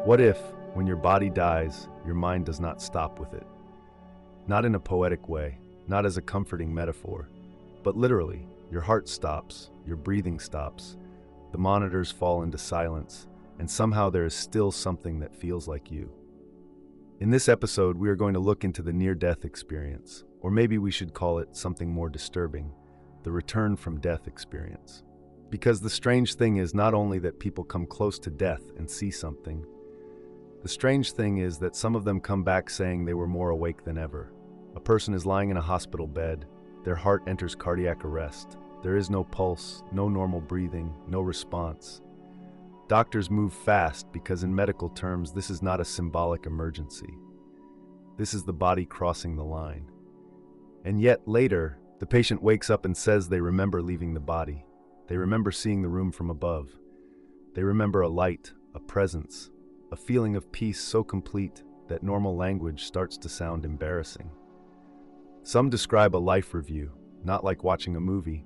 What if, when your body dies, your mind does not stop with it? Not in a poetic way, not as a comforting metaphor, but literally, your heart stops, your breathing stops, the monitors fall into silence, and somehow there is still something that feels like you. In this episode, we are going to look into the near-death experience, or maybe we should call it something more disturbing, the return from death experience. Because the strange thing is not only that people come close to death and see something, the strange thing is that some of them come back saying they were more awake than ever. A person is lying in a hospital bed, their heart enters cardiac arrest. There is no pulse, no normal breathing, no response. Doctors move fast because in medical terms, this is not a symbolic emergency. This is the body crossing the line. And yet later, the patient wakes up and says they remember leaving the body. They remember seeing the room from above. They remember a light, a presence, a feeling of peace so complete that normal language starts to sound embarrassing. Some describe a life review, not like watching a movie,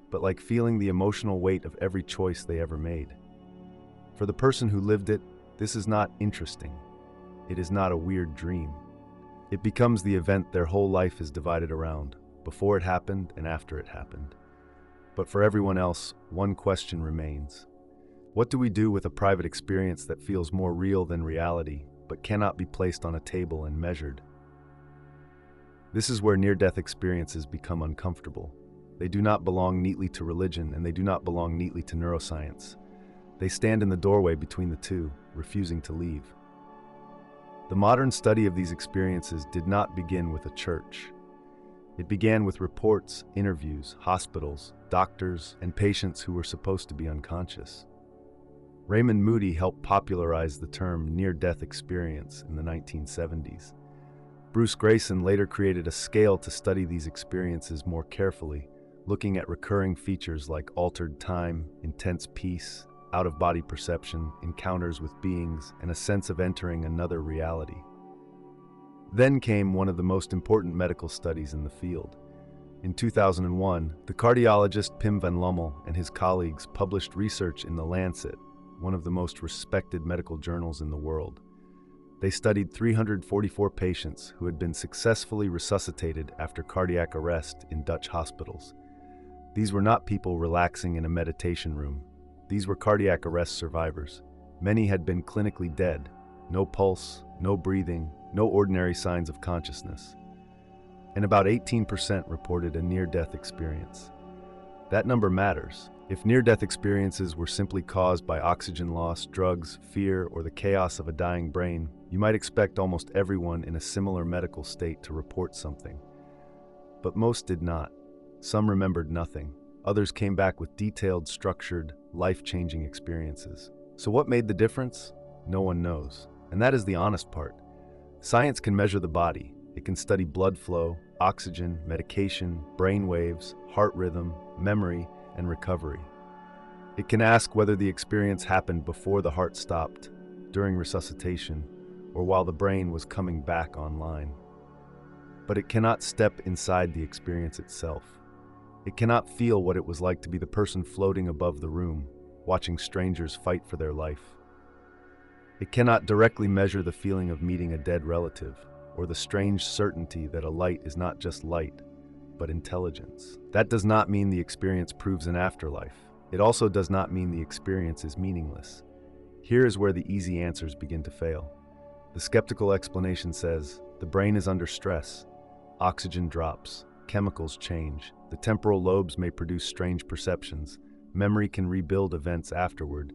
but like feeling the emotional weight of every choice they ever made. For the person who lived it, this is not interesting. It is not a weird dream. It becomes the event their whole life is divided around, before it happened and after it happened. But for everyone else, one question remains. What do we do with a private experience that feels more real than reality, but cannot be placed on a table and measured? This is where near-death experiences become uncomfortable. They do not belong neatly to religion, and they do not belong neatly to neuroscience. They stand in the doorway between the two, refusing to leave. The modern study of these experiences did not begin with a church. It began with reports, interviews, hospitals, doctors, and patients who were supposed to be unconscious. Raymond Moody helped popularize the term near-death experience in the 1970s. Bruce Grayson later created a scale to study these experiences more carefully, looking at recurring features like altered time, intense peace, out-of-body perception, encounters with beings, and a sense of entering another reality. Then came one of the most important medical studies in the field. In 2001, the cardiologist Pim van Lommel and his colleagues published research in The Lancet, one of the most respected medical journals in the world. They studied 344 patients who had been successfully resuscitated after cardiac arrest in Dutch hospitals. These were not people relaxing in a meditation room. These were cardiac arrest survivors. Many had been clinically dead. No pulse, no breathing, no ordinary signs of consciousness. And about 18% reported a near-death experience. That number matters. If near-death experiences were simply caused by oxygen loss, drugs, fear, or the chaos of a dying brain, you might expect almost everyone in a similar medical state to report something. But most did not. Some remembered nothing. Others came back with detailed, structured, life-changing experiences. So what made the difference? No one knows. And that is the honest part. Science can measure the body. It can study blood flow, oxygen, medication, brain waves, heart rhythm, memory, and recovery. It can ask whether the experience happened before the heart stopped, during resuscitation, or while the brain was coming back online. But it cannot step inside the experience itself. It cannot feel what it was like to be the person floating above the room, watching strangers fight for their life. It cannot directly measure the feeling of meeting a dead relative, or the strange certainty that a light is not just light, but intelligence. That does not mean the experience proves an afterlife. It also does not mean the experience is meaningless. Here is where the easy answers begin to fail. The skeptical explanation says, the brain is under stress, oxygen drops, chemicals change, the temporal lobes may produce strange perceptions, memory can rebuild events afterward,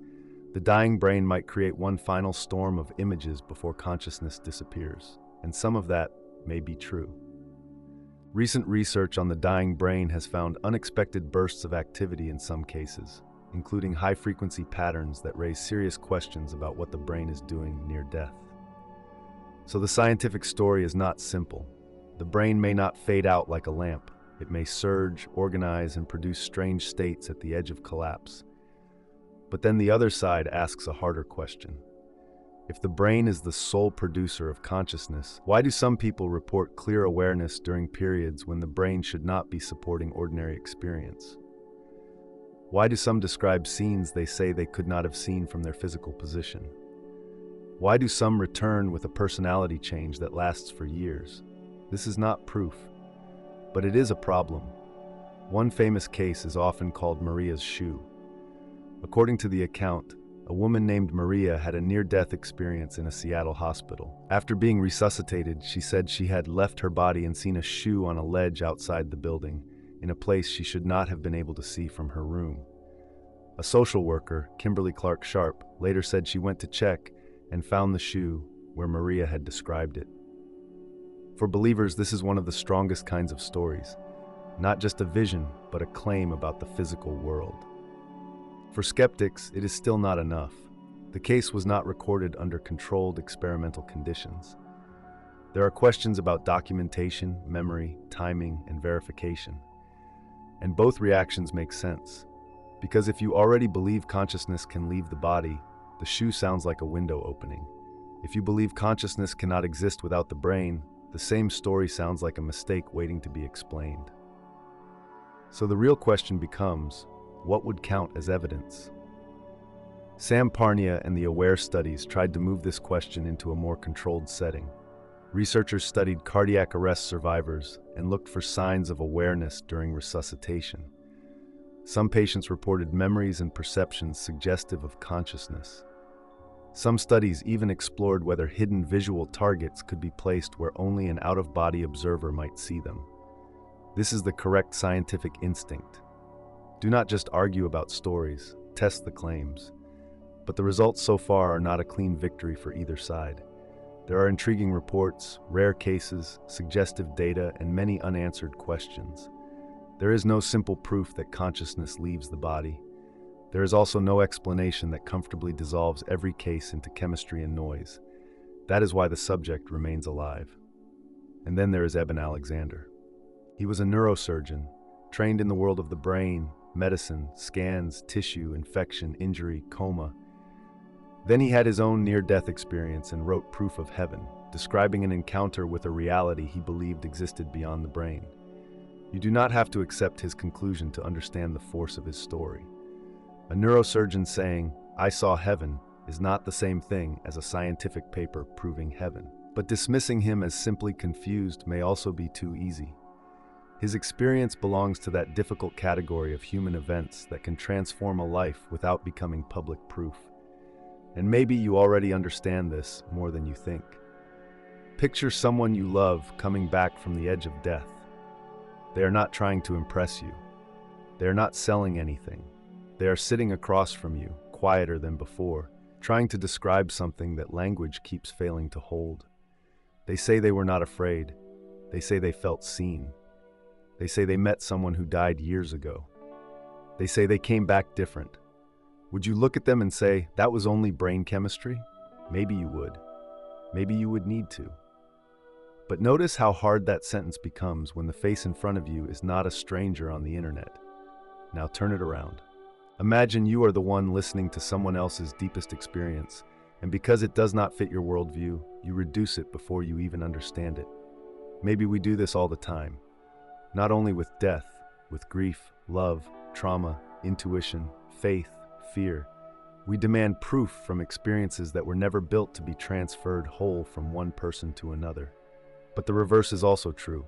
the dying brain might create one final storm of images before consciousness disappears, and some of that may be true. Recent research on the dying brain has found unexpected bursts of activity in some cases, including high-frequency patterns that raise serious questions about what the brain is doing near death. So the scientific story is not simple. The brain may not fade out like a lamp. It may surge, organize, and produce strange states at the edge of collapse. But then the other side asks a harder question. If the brain is the sole producer of consciousness, why do some people report clear awareness during periods when the brain should not be supporting ordinary experience? Why do some describe scenes they say they could not have seen from their physical position? Why do some return with a personality change that lasts for years? This is not proof, but it is a problem. One famous case is often called Maria's shoe. According to the account, a woman named Maria had a near-death experience in a Seattle hospital. After being resuscitated, she said she had left her body and seen a shoe on a ledge outside the building, in a place she should not have been able to see from her room. A social worker, Kimberly Clark Sharp, later said she went to check and found the shoe where Maria had described it. For believers, this is one of the strongest kinds of stories. Not just a vision, but a claim about the physical world. For skeptics, it is still not enough. The case was not recorded under controlled experimental conditions. There are questions about documentation, memory, timing, and verification. And both reactions make sense. Because if you already believe consciousness can leave the body, the shoe sounds like a window opening. If you believe consciousness cannot exist without the brain, the same story sounds like a mistake waiting to be explained. So the real question becomes, what would count as evidence? Sam Parnia and the AWARE studies tried to move this question into a more controlled setting. Researchers studied cardiac arrest survivors and looked for signs of awareness during resuscitation. Some patients reported memories and perceptions suggestive of consciousness. Some studies even explored whether hidden visual targets could be placed where only an out-of-body observer might see them. This is the correct scientific instinct. Do not just argue about stories, test the claims. But the results so far are not a clean victory for either side. There are intriguing reports, rare cases, suggestive data, and many unanswered questions. There is no simple proof that consciousness leaves the body. There is also no explanation that comfortably dissolves every case into chemistry and noise. That is why the subject remains alive. And then there is Eben Alexander. He was a neurosurgeon, trained in the world of the brain, medicine, scans, tissue, infection, injury, coma. Then he had his own near-death experience and wrote Proof of Heaven, describing an encounter with a reality he believed existed beyond the brain. You do not have to accept his conclusion to understand the force of his story. A neurosurgeon saying, "I saw heaven," is not the same thing as a scientific paper proving heaven. But dismissing him as simply confused may also be too easy. His experience belongs to that difficult category of human events that can transform a life without becoming public proof. And maybe you already understand this more than you think. Picture someone you love coming back from the edge of death. They are not trying to impress you. They are not selling anything. They are sitting across from you, quieter than before, trying to describe something that language keeps failing to hold. They say they were not afraid. They say they felt seen. They say they met someone who died years ago. They say they came back different. Would you look at them and say, that was only brain chemistry? Maybe you would. Maybe you would need to. But notice how hard that sentence becomes when the face in front of you is not a stranger on the internet. Now turn it around. Imagine you are the one listening to someone else's deepest experience, and because it does not fit your worldview, you reduce it before you even understand it. Maybe we do this all the time. Not only with death, with grief, love, trauma, intuition, faith, fear. We demand proof from experiences that were never built to be transferred whole from one person to another. But the reverse is also true.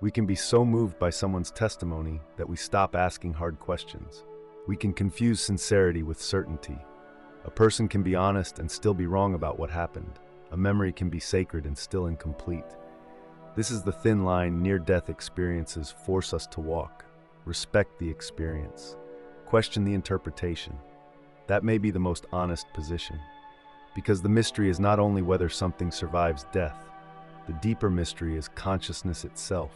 We can be so moved by someone's testimony that we stop asking hard questions. We can confuse sincerity with certainty. A person can be honest and still be wrong about what happened. A memory can be sacred and still incomplete. This is the thin line near-death experiences force us to walk. Respect the experience. Question the interpretation. That may be the most honest position. Because the mystery is not only whether something survives death. The deeper mystery is consciousness itself.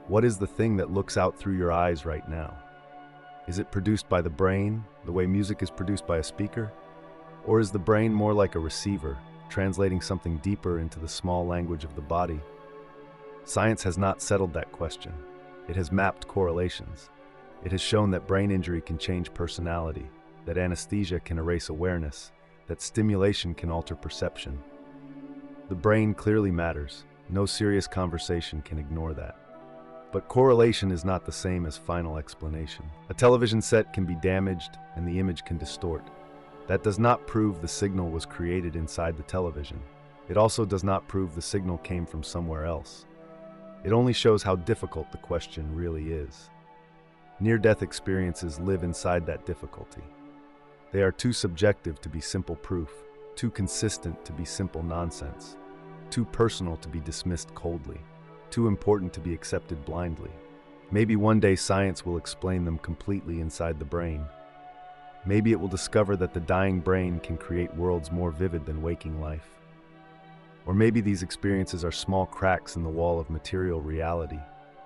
What is the thing that looks out through your eyes right now? Is it produced by the brain, the way music is produced by a speaker? Or is the brain more like a receiver, translating something deeper into the small language of the body? Science has not settled that question. It has mapped correlations. It has shown that brain injury can change personality, that anesthesia can erase awareness, that stimulation can alter perception. The brain clearly matters. No serious conversation can ignore that. But correlation is not the same as final explanation. A television set can be damaged and the image can distort. That does not prove the signal was created inside the television. It also does not prove the signal came from somewhere else. It only shows how difficult the question really is. Near-death experiences live inside that difficulty. They are too subjective to be simple proof, too consistent to be simple nonsense, too personal to be dismissed coldly, too important to be accepted blindly. Maybe one day science will explain them completely inside the brain. Maybe it will discover that the dying brain can create worlds more vivid than waking life. Or maybe these experiences are small cracks in the wall of material reality,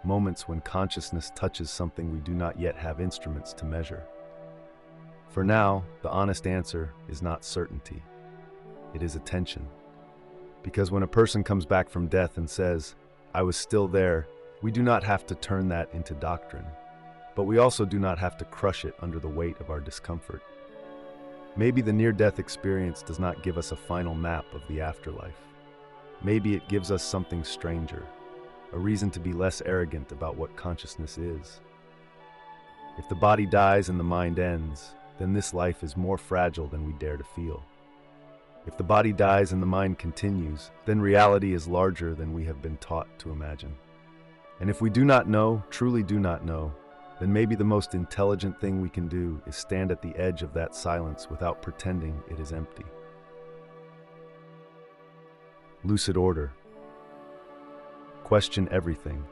moments when consciousness touches something we do not yet have instruments to measure. For now, the honest answer is not certainty. It is attention. Because when a person comes back from death and says, "I was still there," we do not have to turn that into doctrine. But we also do not have to crush it under the weight of our discomfort. Maybe the near-death experience does not give us a final map of the afterlife. Maybe it gives us something stranger, a reason to be less arrogant about what consciousness is. If the body dies and the mind ends, then this life is more fragile than we dare to feel. If the body dies and the mind continues, then reality is larger than we have been taught to imagine. And if we do not know, truly do not know, then maybe the most intelligent thing we can do is stand at the edge of that silence without pretending it is empty. Lucid Order. Question everything.